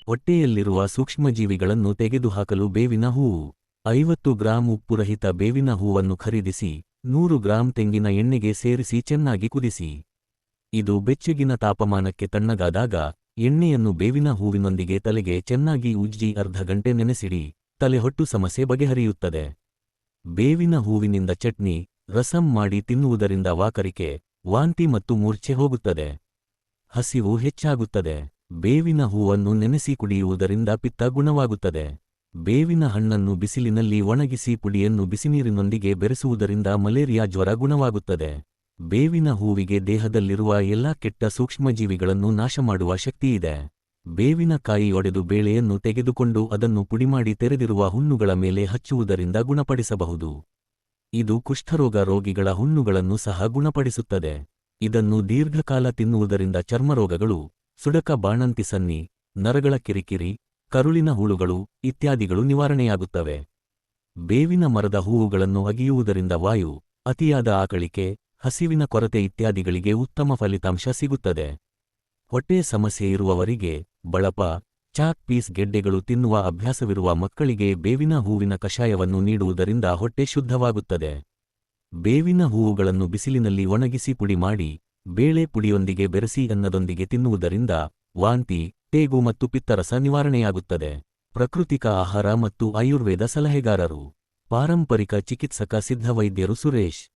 ಹೊಟ್ಟೆಯಲ್ಲಿರುವ ಸೂಕ್ಷ್ಮಜೀವಿಗಳನ್ನು ತೆಗೆದುಹಾಕಲು ಬೇವಿನ ಹೂವು. 50 ಗ್ರಾಂ ಉಪ್ಪುರಹಿತ ಬೇವಿನ ಹೂವನ್ನು ಖರೀದಿಸಿ 100 ಗ್ರಾಂ ತೆಂಗಿನ ಎಣ್ಣೆಗೆ ಸೇರಿಸಿ ಚೆನ್ನಾಗಿ ಕುದಿಸಿ. ಇದು ಬೆಚ್ಚಗಿನ ತಾಪಮಾನಕ್ಕೆ ತಣ್ಣಗಾದಾಗ ಎಣ್ಣೆಯನ್ನು ಬೇವಿನ ಹೂವಿನೊಂದಿಗೆ ತಲೆಗೆ ಚೆನ್ನಾಗಿ ಉಜ್ಜಿ ಅರ್ಧ ಗಂಟೆ ನೆನೆಸಿಡಿ. ತಲೆಹೊಟ್ಟು ಸಮಸ್ಯೆ ಬಗೆಹರಿಯುತ್ತದೆ. ಬೇವಿನ ಹೂವಿನಿಂದ ಚಟ್ನಿ, ರಸಂ ಮಾಡಿ ತಿನ್ನುವುದರಿಂದ ವಾಕರಿಕೆ, ವಾಂತಿ ಮತ್ತು ಮೂರ್ಛೆ ಹೋಗುತ್ತದೆ. ಹಸಿವು ಹೆಚ್ಚಾಗುತ್ತದೆ. ಬೇವಿನ ಹೂವನ್ನು ನೆನೆಸಿ ಕುಡಿಯುವುದರಿಂದ ಪಿತ್ತ ಗುಣವಾಗುತ್ತದೆ. ಬೇವಿನ ಹಣ್ಣನ್ನು ಬಿಸಿಲಿನಲ್ಲಿ ಒಣಗಿಸಿ ಪುಡಿಯನ್ನು ಬಿಸಿನೀರಿನೊಂದಿಗೆ ಬೆರೆಸುವುದರಿಂದ ಮಲೇರಿಯಾ ಜ್ವರ ಗುಣವಾಗುತ್ತದೆ. ಬೇವಿನ ಹೂವಿಗೆ ದೇಹದಲ್ಲಿರುವ ಎಲ್ಲಾ ಕೆಟ್ಟ ಸೂಕ್ಷ್ಮಜೀವಿಗಳನ್ನು ನಾಶಮಾಡುವ ಶಕ್ತಿಯಿದೆ. ಬೇವಿನ ಕಾಯಿ ಒಡೆದು ಬೇಳೆಯನ್ನು ತೆಗೆದುಕೊಂಡು ಅದನ್ನು ಪುಡಿಮಾಡಿ ತೆರೆದಿರುವ ಹುಣ್ಣುಗಳ ಮೇಲೆ ಹಚ್ಚುವುದರಿಂದ ಗುಣಪಡಿಸಬಹುದು. ಇದು ಕುಷ್ಠರೋಗ ರೋಗಿಗಳ ಹುಣ್ಣುಗಳನ್ನು ಸಹ ಗುಣಪಡಿಸುತ್ತದೆ. ಇದನ್ನು ದೀರ್ಘಕಾಲ ತಿನ್ನುವುದರಿಂದ ಚರ್ಮರೋಗಗಳು, ಸುಡಕ ಬಾಣಂತಿ ಸನ್ನಿ, ನರಗಳ ಕಿರಿಕಿರಿ, ಕರುಳಿನ ಹುಳುಗಳು ಇತ್ಯಾದಿಗಳು ನಿವಾರಣೆಯಾಗುತ್ತವೆ. ಬೇವಿನ ಮರದ ಹೂವುಗಳನ್ನು ಅಗಿಯುವುದರಿಂದ ವಾಯು, ಅತಿಯಾದ ಆಕಳಿಕೆ, ಹಸಿವಿನ ಕೊರತೆ ಇತ್ಯಾದಿಗಳಿಗೆ ಉತ್ತಮ ಫಲಿತಾಂಶ ಸಿಗುತ್ತದೆ. ಹೊಟ್ಟೆ ಸಮಸ್ಯೆ ಇರುವವರಿಗೆ, ಬಳಪ, ಚಾಕ್ ಪೀಸ್ ಗೆಡ್ಡೆಗಳು ತಿನ್ನುವ ಅಭ್ಯಾಸವಿರುವ ಮಕ್ಕಳಿಗೆ ಬೇವಿನ ಹೂವಿನ ಕಷಾಯವನ್ನು ನೀಡುವುದರಿಂದ ಹೊಟ್ಟೆ ಶುದ್ಧವಾಗುತ್ತದೆ. ಬೇವಿನ ಹೂವುಗಳನ್ನು ಬಿಸಿಲಿನಲ್ಲಿ ಒಣಗಿಸಿ ಪುಡಿ ಮಾಡಿ, ಬೇಳೆ ಪುಡಿಯೊಂದಿಗೆ ಬೆರೆಸಿ ಅನ್ನದೊಂದಿಗೆ ತಿನ್ನುವುದರಿಂದ ವಾಂತಿ, ತೇಗು ಮತ್ತು ಪಿತ್ತರಸ ನಿವಾರಣೆಯಾಗುತ್ತದೆ. ಪ್ರಾಕೃತಿಕ ಆಹಾರ ಮತ್ತು ಆಯುರ್ವೇದ ಸಲಹೆಗಾರರು, ಪಾರಂಪರಿಕ ಚಿಕಿತ್ಸಕ ಸಿದ್ಧವೈದ್ಯರು ಸುರೇಶ್.